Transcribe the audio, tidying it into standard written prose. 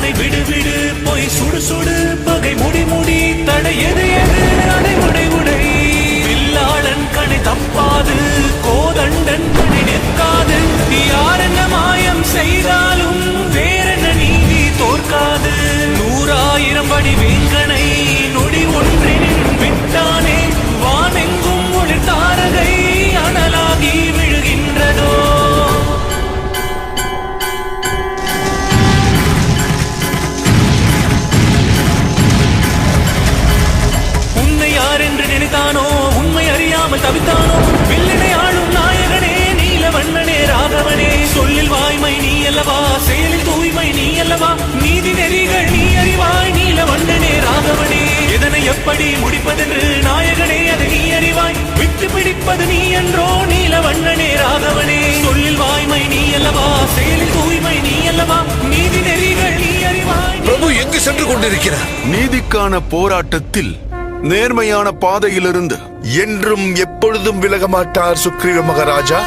கனை விடு விடு போய் சுடு சுடு பகை முடி முடி தடை எது எது அடை உடை உடை வில்லாளன் கனை தப்பாது கோதண்டன் கனை நிற்காது யாரென்ன மாயம் செய்தாலும் வேறென்ன நீதி தோற்காது 100,000 படி வேங்கனை நொடி ஒன்றின் விட்டானே வானெங்கும் ஒளி தாரகை அனலாகி விழுகின்றதோ. உன்னை யார் என்று நினைத்தானோ உண்மை அறியாமல் தவித்தானோ வில்லினை ஆளும் நாயகனே நீலவண்ணனே ராகவனே சொல்லில் வாய்மை நீ அல்லவா செயலில் தூய்மை நீ அல்லவா நீதி நெறிகள் நீ அறிவாய் நீலவண்ணனே ராகவனே எதனை எப்படி முடிப்பதென்று நாயகனே அதை நீ அறிவாய் விட்டு பிடிப்பது நீ என்றோ நீலவண்ணனே ராகவனே சொல்லில் வாய்மை நீ அல்லவா செயலில் தூய்மை நீ அல்லவா நீதி நெறிகள் நீ அறிவாய். பிரபு எங்கு சென்று கொண்டிருக்கிறார்? நீதிக்கான போராட்டத்தில் நேர்மையான பாதையிலிருந்து என்றும் எப்பொழுதும் விலக மாட்டார் சுக்ரீவ மகாராஜா.